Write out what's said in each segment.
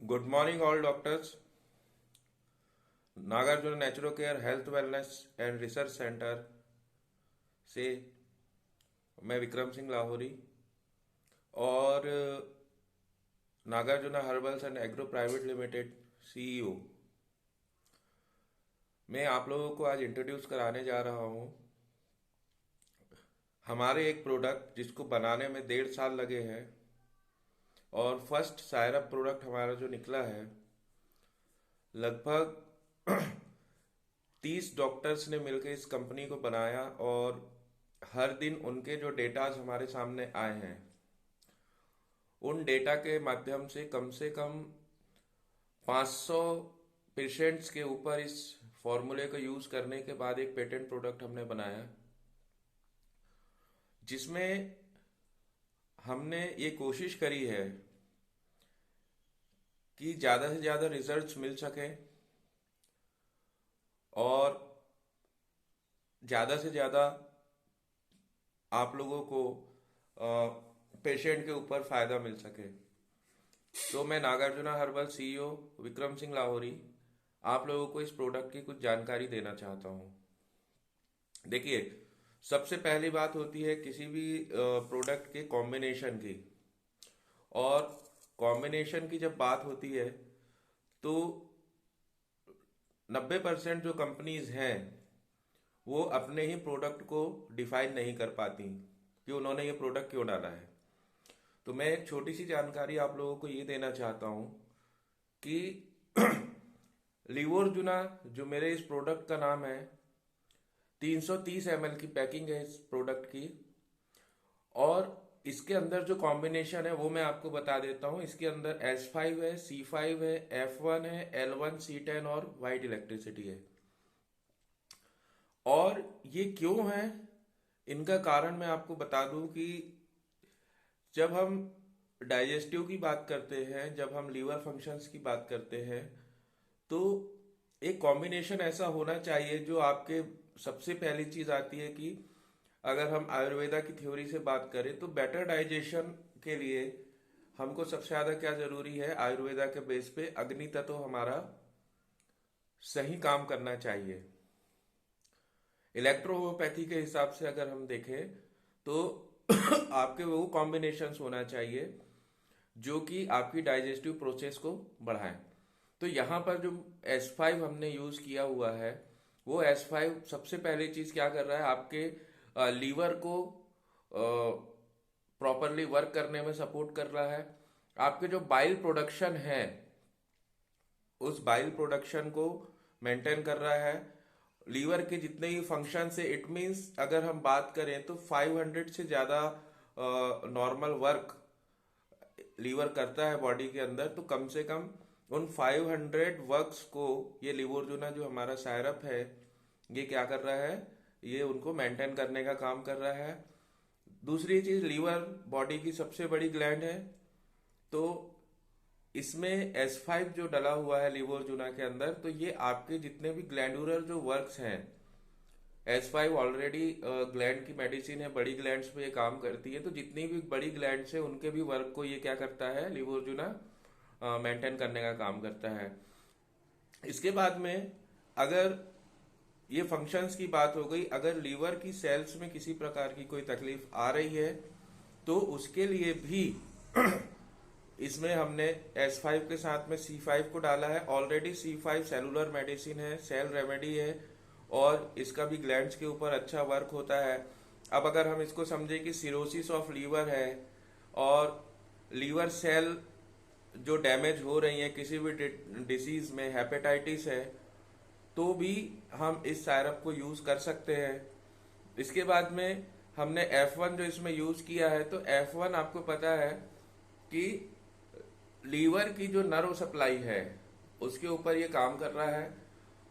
Good morning all doctors. Nagarjun Naturo Care health Wellness and research Centre से मैं विक्रम सिंह लाहौरी और Nagarjuna herbals and agro private Limited CEO मैं आप लोगों को आज इंट्रोड्यूस कराने जा रहा हूँ हमारे एक प्रोडक्ट जिसको बनाने में 1.5 साल लगे हैं और फर्स्ट सायरप प्रोडक्ट हमारा जो निकला है लगभग 30 डॉक्टर्स ने मिलकर इस कंपनी को बनाया और हर दिन उनके जो डेटाज हमारे सामने आए हैं उन डेटा के माध्यम से कम 500 पेशेंट्स के ऊपर इस फॉर्मूले को यूज करने के बाद एक पेटेंट प्रोडक्ट हमने बनाया जिसमें हमने ये कोशिश करी है कि ज़्यादा से ज़्यादा रिजल्ट्स मिल सके और ज़्यादा से ज़्यादा आप लोगों को पेशेंट के ऊपर फ़ायदा मिल सके। तो मैं नागार्जुना हर्बल सीईओ विक्रम सिंह लाहौरी आप लोगों को इस प्रोडक्ट की कुछ जानकारी देना चाहता हूँ। देखिए, सबसे पहली बात होती है किसी भी प्रोडक्ट के कॉम्बिनेशन की, और कॉम्बिनेशन की जब बात होती है तो 90% जो कंपनीज हैं वो अपने ही प्रोडक्ट को डिफाइन नहीं कर पाती कि उन्होंने ये प्रोडक्ट क्यों डाला है। तो मैं एक छोटी सी जानकारी आप लोगों को ये देना चाहता हूँ कि लिवोर्जुना जो मेरे इस प्रोडक्ट का नाम है 330 ml की पैकिंग है इस प्रोडक्ट की, और इसके अंदर जो कॉम्बिनेशन है वो मैं आपको बता देता हूँ। इसके अंदर S5 है, C5 है, F1 है, L1 C10 और वाइट इलेक्ट्रिसिटी है। और ये क्यों है इनका कारण मैं आपको बता दूं कि जब हम डाइजेस्टिव की बात करते हैं, जब हम लीवर फंक्शंस की बात करते हैं, तो एक कॉम्बिनेशन ऐसा होना चाहिए जो आपके सबसे पहली चीज आती है कि अगर हम आयुर्वेदा की थ्योरी से बात करें तो बेटर डाइजेशन के लिए हमको सबसे ज्यादा क्या जरूरी है, आयुर्वेदा के बेस पे अग्नि तत्व हमारा सही काम करना चाहिए। इलेक्ट्रोहोम्योपैथी के हिसाब से अगर हम देखें तो आपके वो कॉम्बिनेशंस होना चाहिए जो कि आपकी डाइजेस्टिव प्रोसेस को बढ़ाएं। तो यहाँ पर जो S5 हमने यूज किया हुआ है वो S5 सबसे पहली चीज क्या कर रहा है, आपके लीवर को प्रॉपरली वर्क करने में सपोर्ट कर रहा है। आपके जो बाइल प्रोडक्शन है उस बाइल प्रोडक्शन को मेंटेन कर रहा है। लीवर के जितने ही फंक्शन है, इट मींस अगर हम बात करें तो 500 से ज्यादा नॉर्मल वर्क लीवर करता है बॉडी के अंदर, तो कम से कम उन 500 वर्क्स को ये लिवोर्जुना जो हमारा सायरप है ये क्या कर रहा है, ये उनको मेंटेन करने का काम कर रहा है। दूसरी चीज, लीवर बॉडी की सबसे बड़ी ग्लैंड है, तो इसमें S5 जो डला हुआ है लिवोर्जुना के अंदर, तो ये आपके जितने भी ग्लैंडुलर जो वर्क्स हैं, S5 ऑलरेडी ग्लैंड की मेडिसिन है, बड़ी ग्लैंड्स पे ये काम करती है, तो जितनी भी बड़ी ग्लैंड्स है उनके भी वर्क को ये क्या करता है, लिवोर्जुना मेंटेन करने का काम करता है। इसके बाद में अगर ये फंक्शंस की बात हो गई, अगर लीवर की सेल्स में किसी प्रकार की कोई तकलीफ आ रही है तो उसके लिए भी इसमें हमने S5 के साथ में C5 को डाला है। ऑलरेडी C5 सेलुलर मेडिसिन है, सेल रेमेडी है और इसका भी ग्लैंड्स के ऊपर अच्छा वर्क होता है। अब अगर हम इसको समझे कि सिरोसिस ऑफ लीवर है और लीवर सेल जो डैमेज हो रही है किसी भी डिसीज में, हेपेटाइटिस है, तो भी हम इस सायरप को यूज कर सकते हैं। इसके बाद में हमने F1 जो इसमें यूज किया है, तो F1 आपको पता है कि लीवर की जो नर्व सप्लाई है उसके ऊपर ये काम कर रहा है।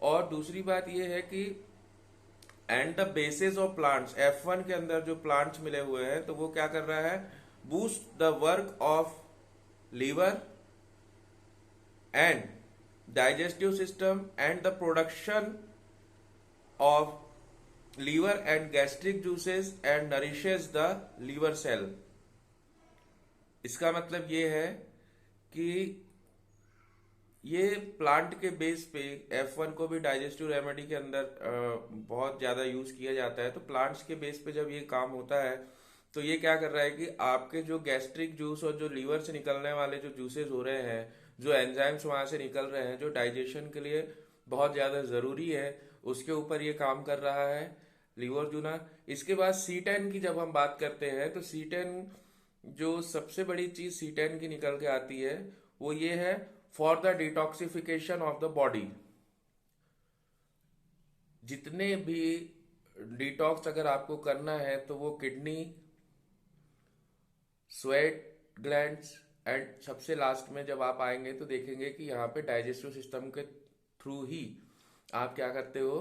और दूसरी बात ये है कि and the basis of plants, F1 के अंदर जो प्लांट्स मिले हुए हैं तो वो क्या कर रहा है, boost the work of liver and digestive system and the production of liver and gastric juices and nourishes the liver cell। इसका मतलब ये है कि ये प्लांट के बेस पे F1 को भी डाइजेस्टिव रेमेडी के अंदर बहुत ज्यादा यूज किया जाता है। तो प्लांट्स के बेस पे जब ये काम होता है तो ये क्या कर रहा है कि आपके जो गैस्ट्रिक जूस और जो लीवर से निकलने वाले जो जूसेस हो रहे हैं, जो एंजाइम्स वहां से निकल रहे हैं, जो डाइजेशन के लिए बहुत ज्यादा जरूरी है, उसके ऊपर ये काम कर रहा है लीवर जूना। इसके बाद C10 की जब हम बात करते हैं तो C10, जो सबसे बड़ी चीज C10 की निकल के आती है वो ये है, for the detoxification of the body. जितने भी डिटॉक्स अगर आपको करना है तो वो किडनी, स्वेट ग्लैंड्स एंड सबसे लास्ट में जब आप आएंगे तो देखेंगे कि यहाँ पे डाइजेस्टिव सिस्टम के थ्रू ही आप क्या करते हो,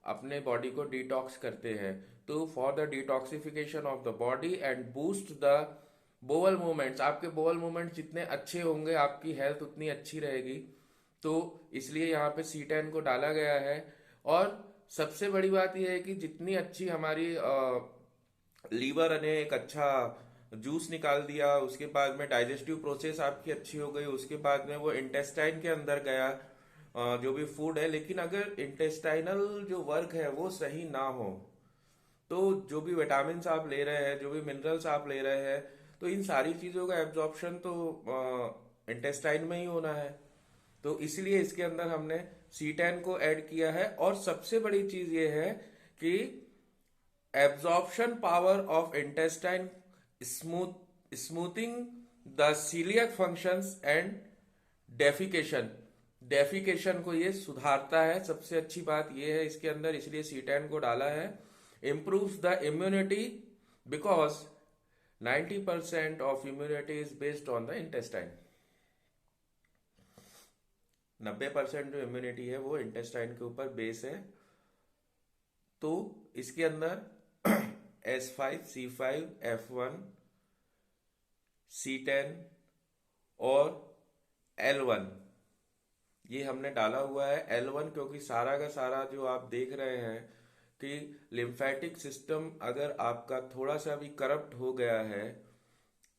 अपने बॉडी को डिटॉक्स करते हैं। तो for the detoxification of the body and boost the bowel movements, आपके बोवल मूवमेंट्स जितने अच्छे होंगे आपकी हेल्थ उतनी अच्छी रहेगी। तो इसलिए यहाँ पे C10 को डाला गया है। और सबसे बड़ी बात यह है कि जितनी अच्छी हमारी लीवर ने एक अच्छा जूस निकाल दिया, उसके बाद में डाइजेस्टिव प्रोसेस आपकी अच्छी हो गई, उसके बाद में वो इंटेस्टाइन के अंदर गया जो भी फूड है। लेकिन अगर इंटेस्टाइनल जो वर्क है वो सही ना हो तो जो भी विटामिन आप ले रहे हैं, जो भी मिनरल्स आप ले रहे हैं, तो इन सारी चीजों का एब्जॉर्प्शन तो इंटेस्टाइन में ही होना है। तो इसलिए इसके अंदर हमने C10 को ऐड किया है। और सबसे बड़ी चीज ये है कि absorption power of intestine, smoothing the coeliac functions and defecation, defecation को ये सुधारता है। सबसे अच्छी बात ये है इसके अंदर, इसलिए C10 को डाला है। improves the immunity because 90% of immunity is based on the intestine। 90% जो इम्यूनिटी है वो इंटेस्टाइन के ऊपर बेस है। तो इसके अंदर S5, C5, F1, C10 और L1 ये हमने डाला हुआ है। L1 क्योंकि सारा का सारा जो आप देख रहे हैं कि लिम्फेटिक सिस्टम अगर आपका थोड़ा सा भी करप्ट हो गया है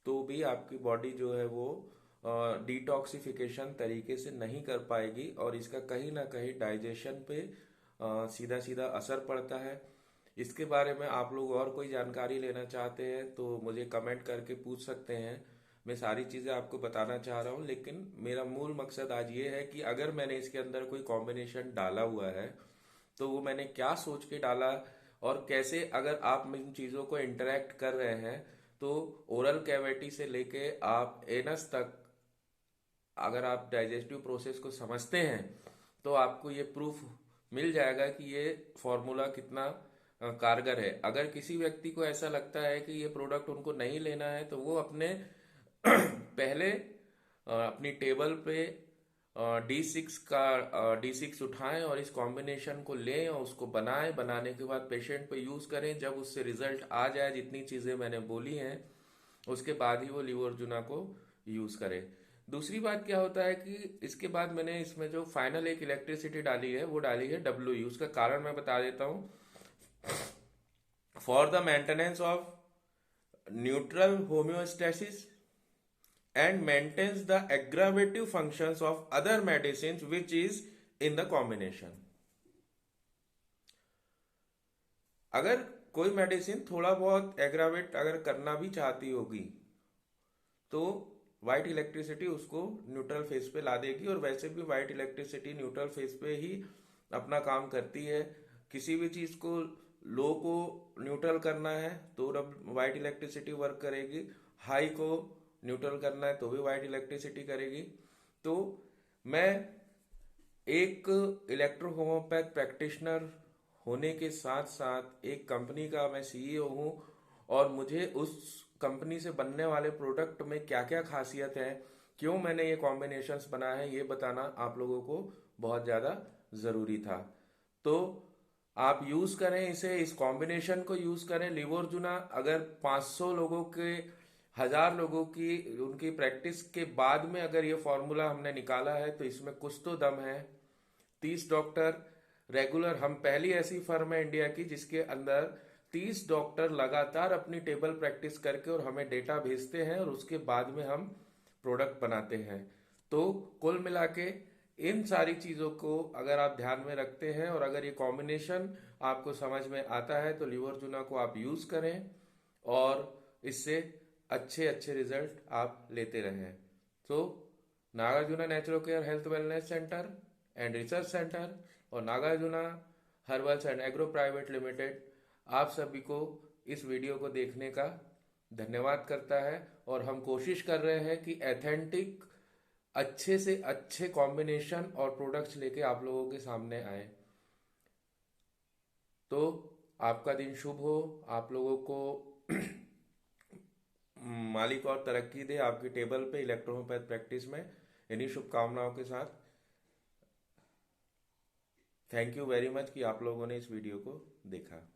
तो भी आपकी बॉडी जो है वो डिटॉक्सिफिकेशन तरीके से नहीं कर पाएगी और इसका कहीं ना कहीं डाइजेशन पे सीधा सीधा असर पड़ता है। इसके बारे में आप लोग और कोई जानकारी लेना चाहते हैं तो मुझे कमेंट करके पूछ सकते हैं। मैं सारी चीज़ें आपको बताना चाह रहा हूँ, लेकिन मेरा मूल मकसद आज ये है कि अगर मैंने इसके अंदर कोई कॉम्बिनेशन डाला हुआ है तो वो मैंने क्या सोच के डाला और कैसे अगर आप इन चीज़ों को इंटरेक्ट कर रहे हैं तो ओरल कैविटी से लेके आप एनस तक अगर आप डाइजेस्टिव प्रोसेस को समझते हैं तो आपको ये प्रूफ मिल जाएगा कि ये फॉर्मूला कितना कारगर है। अगर किसी व्यक्ति को ऐसा लगता है कि ये प्रोडक्ट उनको नहीं लेना है तो वो अपने पहले अपनी टेबल पे D6 उठाएं और इस कॉम्बिनेशन को लें और उसको बनाएं। बनाने के बाद पेशेंट पे यूज करें। जब उससे रिजल्ट आ जाए जितनी चीजें मैंने बोली हैं उसके बाद ही वो लीवर्जुना को यूज करें। दूसरी बात क्या होता है कि इसके बाद मैंने इसमें जो फाइनल एक इलेक्ट्रिसिटी डाली है वो डाली है WU। उसका कारण मैं बता देता हूँ। For the maintenance of neutral homeostasis and maintains the aggravative functions of other medicines which is in the combination। अगर कोई मेडिसिन थोड़ा बहुत एग्रावेट अगर करना भी चाहती होगी तो व्हाइट इलेक्ट्रिसिटी उसको न्यूट्रल फेज पे ला देगी। और वैसे भी व्हाइट इलेक्ट्रिसिटी न्यूट्रल फेज पे ही अपना काम करती है। किसी भी चीज को लो को न्यूट्रल करना है तो व्हाइट इलेक्ट्रिसिटी वर्क करेगी, हाई को न्यूट्रल करना है तो भी व्हाइट इलेक्ट्रिसिटी करेगी। तो मैं एक इलेक्ट्रो होम्योपैथ प्रैक्टिशनर होने के साथ साथ एक कंपनी का मैं CEO हूँ और मुझे उस कंपनी से बनने वाले प्रोडक्ट में क्या क्या खासियत है, क्यों मैंने ये कॉम्बिनेशंस बनाए हैं, ये बताना आप लोगों को बहुत ज़्यादा ज़रूरी था। तो आप यूज़ करें इसे, इस कॉम्बिनेशन को यूज़ करें। लीवर्जुना अगर 500 लोगों के 1000 लोगों की उनकी प्रैक्टिस के बाद में अगर ये फॉर्मूला हमने निकाला है तो इसमें कुछ तो दम है। 30 डॉक्टर रेगुलर, हम पहली ऐसी फर्म है इंडिया की जिसके अंदर 30 डॉक्टर लगातार अपनी टेबल प्रैक्टिस करके और हमें डेटा भेजते हैं और उसके बाद में हम प्रोडक्ट बनाते हैं। तो कुल मिला के इन सारी चीज़ों को अगर आप ध्यान में रखते हैं और अगर ये कॉम्बिनेशन आपको समझ में आता है तो लीवर्जुना को आप यूज़ करें और इससे अच्छे अच्छे रिजल्ट आप लेते रहें। तो Nagarjuna natural care health wellness centre and research centre और Nagarjuna herbals and agro private limited आप सभी को इस वीडियो को देखने का धन्यवाद करता है और हम कोशिश कर रहे हैं कि एथेंटिक अच्छे से अच्छे कॉम्बिनेशन और प्रोडक्ट्स लेके आप लोगों के सामने आए। तो आपका दिन शुभ हो, आप लोगों को मालिक और तरक्की दे आपकी टेबल पे इलेक्ट्रोहोपैथ प्रैक्टिस में। इन्हीं शुभकामनाओं के साथ थैंक यू वेरी मच कि आप लोगों ने इस वीडियो को देखा।